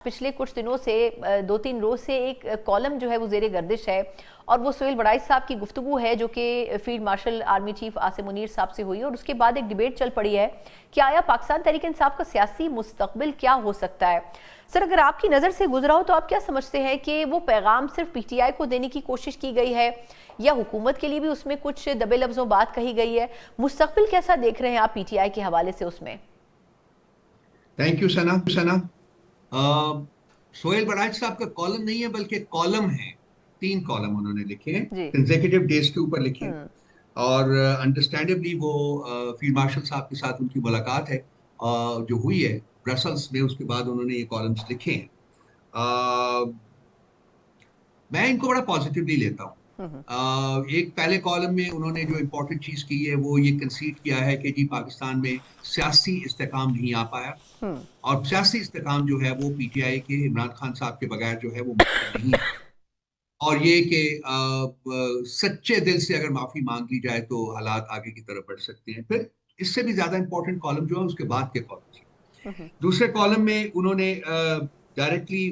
पिछले कुछ दिनों से 2-3 रोज से एक कॉलम जो है वो ज़ेरे गर्दिश है और वो सुहेल वड़ाइच साहब की गुफ्तगू है जो कि field marshal army chief Asim Munir साहब से हुई और उसके बाद एक डिबेट चल पड़ी है कि आया पाकिस्तान तहरीक इंसाफ का सियासी मुस्तकबिल क्या हो सकता है। सर, अगर आपकी नज़र से गुजरा हो तो आप क्या समझते हैं कि वो पैगाम सिर्फ पीटीआई को देने की कोशिश की गई है या हुकूमत के लिए भी उसमें कुछ दबे लफ्ज़ों बात कही गई है? मुस्तकबिल कैसा देख रहे हैं आप पीटीआई के हवाले से उसमें? थैंक यू सना। सोहेल वड़ाइच साहब का कॉलम नहीं है बल्कि कॉलम है। 3 कॉलम उन्होंने लिखे हैं, जी। कंसेक्यूटिव डेज के ऊपर लिखे हैं। और अंडरस्टैंडेबली वो फील्ड मार्शल साहब के साथ उनकी मुलाकात है जो हुई है ब्रसल्स में, उसके बाद उन्होंने ये कॉलम्स लिखे हैं। मैं इनको बड़ा पॉजिटिवली लेता हूँ। एक पहले कॉलम में उन्होंने जो इम्पोर्टेंट चीज की है वो ये कंसीड किया है कि जी पाकिस्तान में सियासी इस्तेकाम नहीं आ पाया और सियासी इस्तेकाम जो है वो पीटीआई के इमरान खान साहब के बगैर जो है वो मुमकिन नहीं है। और ये कि सच्चे दिल से अगर माफी मांग ली जाए तो हालात आगे की तरफ बढ़ सकते हैं। फिर इससे भी ज्यादा इंपॉर्टेंट कॉलम जो है उसके बाद के कॉलम थे। दूसरे कॉलम में उन्होंने डायरेक्टली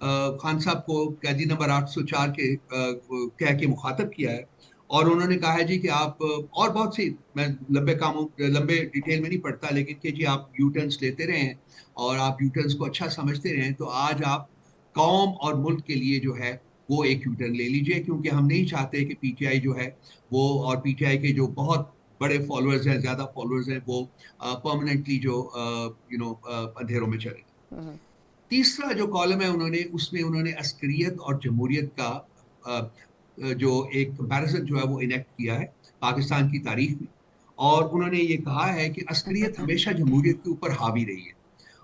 खान साहब को कैदी नंबर 804 के कह के मुखातब किया है और उन्होंने कहा है जी कि आप और बहुत सी, मैं लंबे डिटेल में नहीं पढ़ता, लेकिन कि जी आप यू टर्न्स लेते रहे हैं और आप यू टर्न्स को अच्छा समझते रहे हैं तो आज आप कौम और मुल्क के लिए जो है वो एक यू टर्न ले लीजिए, क्योंकि हम नहीं चाहते कि पीटीआई जो है वो और पीटीआई के जो बहुत बड़े फॉलोअर्स हैं, ज्यादा फॉलोअर्स हैं, वो परमानेंटली जो अंधेरों में चले। तीसरा जो कॉलम है उन्होंने उसमें उन्होंने अस्करियत और जमहूरियत का जो एक कंपैरिजन जो है वो इनेक्ट किया है पाकिस्तान की तारीख में। और उन्होंने ये कहा है कि अस्करियत हमेशा जमहूरियत के ऊपर हावी रही है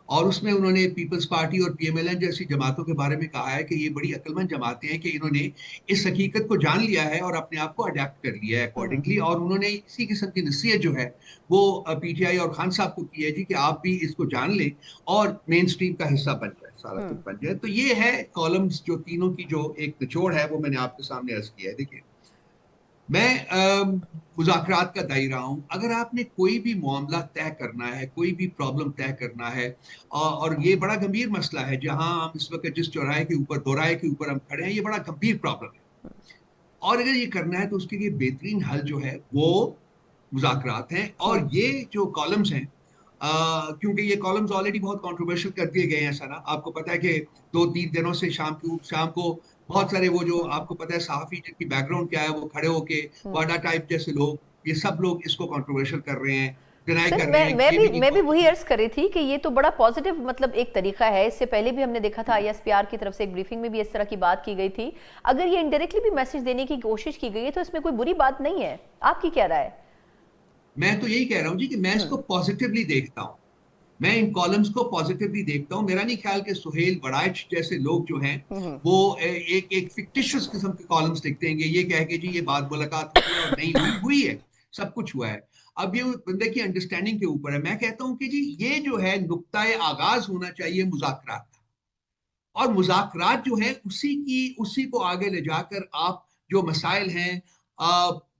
और उसमें उन्होंने पीपल्स पार्टी और पीएमएलएन जैसी जमातों के बारे में कहा है कि ये बड़ी अक्लमंद जमातें हैं कि इन्होंने इस हकीकत को जान लिया है और अपने आप को अडेप्ट कर लिया है अकॉर्डिंगली। और उन्होंने इसी किस्म की नसीहत जो है वो पीटीआई और खान साहब को की है जी कि आप भी इसको जान लें और मेन स्ट्रीम का हिस्सा बन जाए, सारा कुछ बन जाए। तो ये है कॉलम्स जो तीनों की जो एक निचोड़ है वो मैंने आपके सामने अर्ज किया है। देखिए, मैं मुज़ाकरात का दायरा हूं। अगर आपने कोई भी मामला तय करना है, कोई भी प्रॉब्लम तय करना है, और ये बड़ा गंभीर मसला है जहां हम इस वक्त जिस चौराहे के ऊपर, दोराहे के ऊपर हम खड़े हैं, ये बड़ा गंभीर प्रॉब्लम है और अगर ये करना है तो उसके लिए बेहतरीन हल जो है वो मुज़ाकरात हैं। और ये जो कॉलम्स हैं, क्योंकि ये कॉलम्स ऑलरेडी बहुत कंट्रोवर्शियल कर दिए गए हैं सना, आपको पता है कि 2-3 दिनों से शाम को बहुत सारे वो जो आपको पता है सहाफी जिनकी बैकग्राउंड क्या है वो खड़े होके वाडा टाइप जैसे लोग, ये सब लोग इसको कंट्रोवर्शियल कर रहे हैं, डिनाई सर, कर रहे हैं मैं कि भी मैं भी वही अर्ज कर रही थी कि ये तो बड़ा पॉजिटिव मतलब एक तरीका है। इससे पहले भी हमने देखा था आईएसपीआर की तरफ से एक ब्रीफिंग में भी इस तरह की बात की गई थी। अगर ये इनडायरेक्टली भी मैसेज देने की कोशिश की गई है तो इसमें कोई बुरी बात नहीं है। आपकी क्या राय है? मैं तो यही कह रहा हूँ जी कि मैं इसको पॉजिटिवली देखता हूँ। मैं इन कॉलम्स को पॉजिटिवली देखता हूँ। मेरा नहीं ख्याल कि सुहेल वड़ाइच जैसे लोग जो हैं वो एक एक फिक्टिशियस किस्म के कॉलम्स लिखते हैं ये कह के जी ये बात मुलाकात हुई है और नहीं हुई है, सब कुछ हुआ है। अब ये बंदे की अंडरस्टैंडिंग के ऊपर है। मैं कहता हूँ कि जी ये जो है नुक्ताए आगाज होना चाहिए मुज़ाकरात का, और मुज़ाकरात जो है उसी को आगे ले जाकर आप जो मसाइल हैं,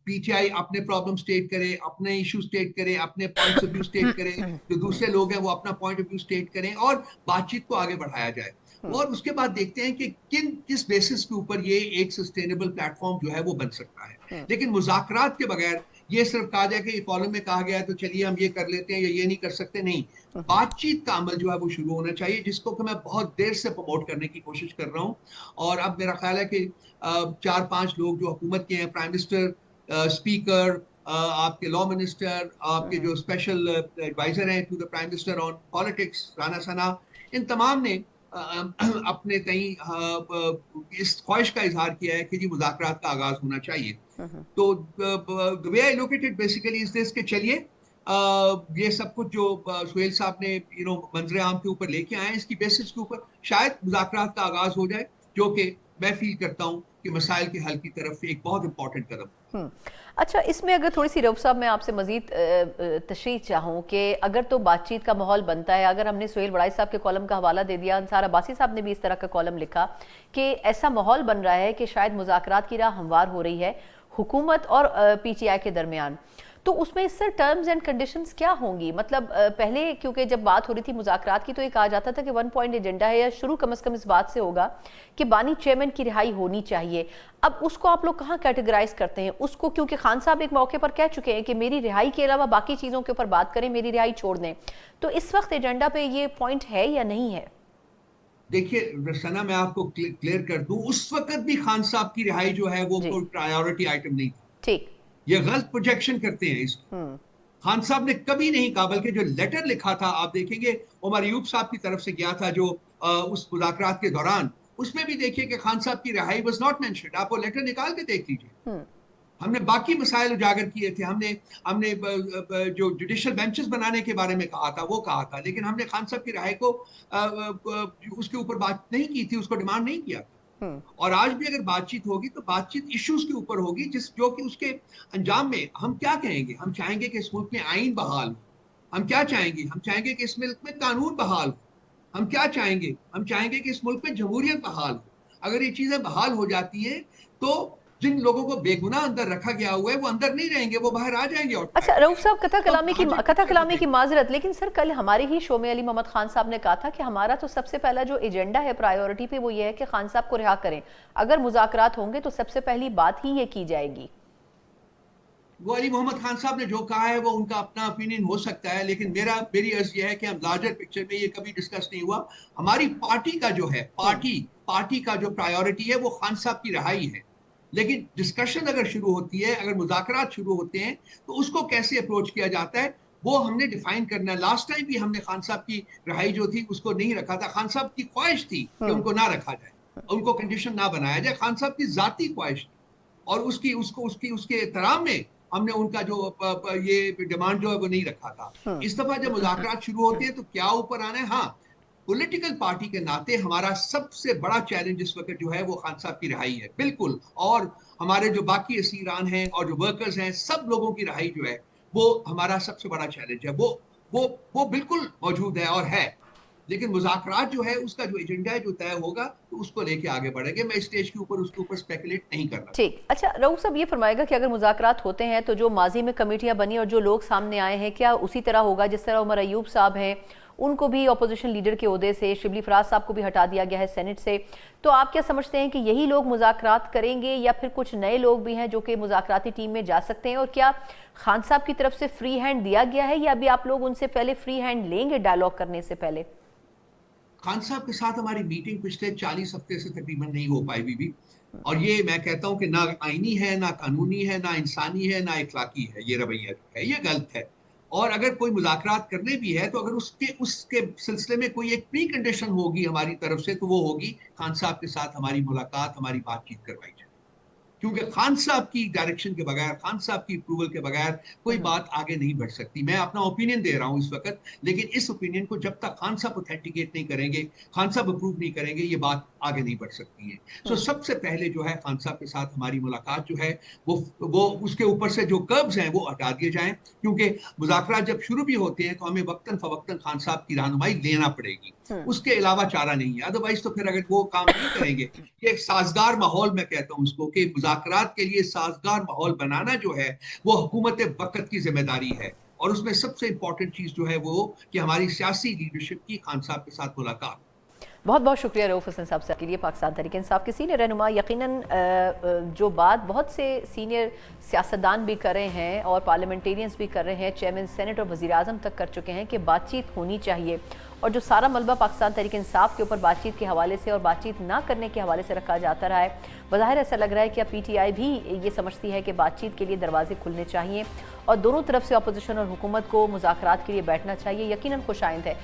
पीटीआई अपने प्रॉब्लम स्टेट करे, अपने इशू स्टेट करे, अपने पॉइंट्स ऑफ व्यू स्टेट करे, जो दूसरे लोग हैं वो अपना पॉइंट ऑफ व्यू स्टेट करें और बातचीत को आगे बढ़ाया जाए। और उसके बाद देखते हैं कि किस बेसिस के ऊपर ये एक सस्टेनेबल प्लेटफॉर्म जो है वो बन सकता है। लेकिन मुज़ाकरात के बगैर ये सिर्फ कहा जाए कि कॉलम में कहा गया है तो चलिए हम ये कर लेते हैं या ये नहीं कर सकते, नहीं। बातचीत का अमल जो है वो शुरू होना चाहिए, जिसको कि मैं बहुत देर से प्रमोट करने की कोशिश कर रहा हूँ। और अब मेरा ख्याल है कि 4-5 लोग जो हुकूमत के हैं, प्राइम मिनिस्टर, स्पीकर, आपके लॉ मिनिस्टर, आपके जो स्पेशल एडवाइजर हैं to the prime minister on politics, Rana Sana, इन तमाम ने अपने तई इस ख्वाहिश का इजहार किया है कि जी मुज़ाकरात का आगाज होना चाहिए। तो the way I look at it basically is this कि चलिए ये सब कुछ जो सुहेल साहब ने मंजर आम के ऊपर लेके आए हैं, इसकी बेसिस के ऊपर शायद मुज़ाकरात का आगाज हो जाए, जो कि मैं फील करता हूँ कि मसाइल के हल की तरफ एक बहुत इंपॉर्टेंट कदम। अच्छा, इसमें अगर थोड़ी सी रऊफ साहब मैं आपसे मजीद तशरीह चाहूँ कि अगर तो बातचीत का माहौल बनता है, अगर हमने सुहेल वड़ाइच साहब के कॉलम का हवाला दे दिया, अंसार अब्बासी साहब ने भी इस तरह का कॉलम लिखा कि ऐसा माहौल बन रहा है कि शायद मुज़ाकरात की राह हमवार हो रही है हुकूमत और पीटीआई के दरमियान, تو اس میں سر ٹرمز اینڈ کنڈیشنز کیا ہوں گی؟ مطلب پہلے کیونکہ جب بات ہو رہی تھی مذاکرات کی تو یہ کہا جاتا تھا کہ 1 پوائنٹ ایجنڈا ہے، یا شروع کم از کم اس بات سے ہوگا کہ بانی چیئرمین کی رہائی ہونی چاہیے. اب اس کو آپ لوگ کہاں کیٹیگرائز کرتے ہیں اس کو؟ کیونکہ خان صاحب ایک موقع پر کہہ چکے ہیں کہ میری رہائی کے علاوہ باقی چیزوں کے اوپر بات کریں، میری رہائی چھوڑ دیں. تو اس وقت ایجنڈا پہ یہ پوائنٹ ہے یا نہیں ہے؟ دیکھیے رسنا، میں آپ کو کلیئر کر دوں، اس وقت بھی خان صاحب کی رہائی جو ہے وہ کوئی پرائیورٹی آئٹم نہیں تھا. ٹھیک، یہ غلط پروجیکشن کرتے ہیں اس کی. خان صاحب نے کبھی نہیں کہا، بلکہ جو لیٹر لکھا تھا آپ دیکھیں گے عمر ایوب صاحب کی طرف سے گیا تھا جو اس مذاکرات کے دوران، اس میں بھی دیکھیے کہ خان صاحب کی رہائی واز ناٹ مینشنڈ. آپ وہ لیٹر نکال کے دیکھ لیجیے. ہم نے باقی مسائل اجاگر کیے تھے، ہم نے جو جوڈیشل بینچز بنانے کے بارے میں کہا تھا وہ کہا تھا، لیکن ہم نے خان صاحب کی رہائی کو اس کے اوپر بات نہیں کی تھی، اس کو ڈیمانڈ نہیں کیا. اور آج بھی اگر بات چیت ہوگی تو بات چیت ایشوز کے اوپر ہوگی، جو کہ اس کے انجام میں ہم کیا کہیں گے. ہم چاہیں گے کہ اس ملک میں آئین بحال ہو. ہم کیا چاہیں گے؟ ہم چاہیں گے کہ اس ملک میں قانون بحال ہو. ہم کیا چاہیں گے؟ ہم چاہیں گے کہ اس ملک میں جمہوریت بحال ہو. اگر یہ چیزیں بحال ہو جاتی ہیں تو جن لوگوں کو بے گناہ اندر رکھا گیا ہوا ہے وہ اندر نہیں رہیں گے، وہ باہر آ جائیں گے. اور اچھا رؤوف صاحب، قطع کلامی کی معذرت، لیکن سر کل ہمارے ہی شو میں علی محمد خان صاحب نے کہا تھا کہ ہمارا تو سب سے پہلا جو ایجنڈا ہے پرائیورٹی پہ وہ یہ ہے کہ خان صاحب کو رہا کریں. اگر مذاکرات ہوں گے تو سب سے پہلی بات ہی یہ کی جائے گی. وہ علی محمد خان صاحب نے جو کہا ہے وہ ان کا اپنا اوپینین ہو سکتا ہے، لیکن میری عرض یہ ہے کہ ہم لارجر پکچر میں یہ کبھی ڈسکس نہیں ہوا. ہماری پارٹی کا جو ہے پارٹی کا جو پرائیورٹی ہے وہ خان صاحب کی رہائی ہے. لیکن ڈسکشن اگر شروع ہوتی ہے، اگر مذاکرات شروع ہوتے ہیں تو اس کو کیسے اپروچ کیا جاتا ہے وہ ہم نے ڈیفائن کرنا ہے. لاسٹ ٹائم بھی ہم نے خان صاحب کی رہائی جو تھی اس کو نہیں رکھا تھا. خان صاحب کی خواہش تھی کہ ان کو نہ رکھا جائے، ان کو کنڈیشن نہ بنایا جائے. خان صاحب کی ذاتی خواہش تھی، اور اس کے احترام میں ہم نے ان کا جو یہ ڈیمانڈ جو ہے وہ نہیں رکھا تھا. اس دفعہ جب مذاکرات شروع ہوتے ہیں تو کیا اوپر آنا ہے. ہاں، پولیٹیکل پارٹی کے ناطے ہمارا سب سے بڑا چیلنج اس وقت جو ہے وہ خان صاحب کی رہائی ہے، بالکل. اور ہمارے جو باقی اسیران ہیں اور جو ورکرز ہیں، سب لوگوں کی رہائی جو ہے وہ ہمارا سب سے بڑا چیلنج ہے. وہ بالکل موجود ہے اور ہے. لیکن مذاکرات جو ہے اس کا جو ایجنڈا ہے جو طے ہوگا تو اس کو لے کے آگے بڑھیں گے. میں اسٹیج کے اوپر اس کے اوپر اسپیکولیٹ نہیں کرنا. ٹھیک. اچھا رؤوف صاحب یہ فرمائے گا کہ اگر مذاکرات ہوتے ہیں تو جو ماضی میں کمیٹیاں بنی اور جو لوگ سامنے آئے ہیں، کیا اسی طرح ہوگا جس طرح عمر ایوب صاحب ہیں ان کو بھی اپوزیشن لیڈر کے عہدے سے، شبلی فراز صاحب کو بھی ہٹا دیا گیا ہے سینٹ سے؟ تو آپ کیا سمجھتے ہیں کہ یہی لوگ مذاکرات کریں گے یا پھر کچھ نئے لوگ بھی ہیں جو کہ مذاکراتی ٹیم میں جا سکتے ہیں؟ اور کیا خان صاحب کی طرف سے فری ہینڈ دیا گیا ہے یا ابھی آپ لوگ ان سے پہلے فری ہینڈ لیں گے ڈائلاگ کرنے سے پہلے؟ خان صاحب کے ساتھ ہماری میٹنگ پچھلے 40 ہفتے سے تقریباً نہیں ہو پائی بھی. اور یہ میں کہتا ہوں کہ نہ آئینی ہے، نہ قانونی ہے، نہ انسانی ہے، نہ اخلاقی ہے. یہ رویہ جو ہے یہ غلط ہے. اور اگر کوئی مذاکرات کرنے بھی ہے تو اگر اس کے سلسلے میں کوئی ایک پری کنڈیشن ہوگی ہماری طرف سے تو وہ ہوگی خان صاحب کے ساتھ ہماری ملاقات، ہماری بات چیت کروائی جائے. کیونکہ خان صاحب کی ڈائریکشن کے بغیر، خان صاحب کی اپروول کے بغیر کوئی بات آگے نہیں بڑھ سکتی. میں اپنا اوپینین دے رہا ہوں اس وقت، لیکن اس اوپینین کو جب تک خان صاحب اوتھینٹیکیٹ نہیں کریں گے، خان صاحب اپروو نہیں کریں گے، یہ بات آگے نہیں بڑھ سکتی ہے. سو سب سے پہلے جو ہے خان صاحب کے ساتھ ہماری ملاقات جو ہے وہ اس کے اوپر سے جو کربز ہیں وہ ہٹا دیے جائیں. کیونکہ مذاکرات جب شروع بھی ہوتے ہیں تو ہمیں وقتاً فوقتاً خان صاحب کی رہنمائی لینا پڑے گی. اس کے علاوہ چارہ نہیں ہے. ادروائز تو پھر اگر وہ کام نہیں کریں گے، یہ سازگار ماحول، میں کہتا ہوں اس کو کہ مذاکرات کے لیے سازگار ماحول بنانا جو ہے وہ حکومت وقت کی ذمہ داری ہے. اور اس میں سب سے امپورٹنٹ چیز جو ہے وہ کہ ہماری سیاسی لیڈرشپ کی خان صاحب کے ساتھ ملاقات. بہت بہت شکریہ رؤوف حسن صاحب سے کے لیے. پاکستان تحریک انصاف کے سینئر رہنما، یقیناً جو بات بہت سے سینئر سیاستدان بھی کر رہے ہیں اور پارلیمنٹیرینز بھی کر رہے ہیں، چیئرمین سینٹ اور وزیر اعظم تک کر چکے ہیں کہ بات چیت ہونی چاہیے. اور جو سارا ملبہ پاکستان تحریک انصاف کے اوپر بات چیت کے حوالے سے اور بات چیت نہ کرنے کے حوالے سے رکھا جاتا رہا ہے، بظاہر ایسا لگ رہا ہے کہ اب پی ٹی آئی بھی یہ سمجھتی ہے کہ بات چیت کے لیے دروازے کھلنے چاہیے اور دونوں طرف سے اپوزیشن اور حکومت کو مذاکرات کے لیے بیٹھنا چاہیے. یقیناً خوش آئند ہے.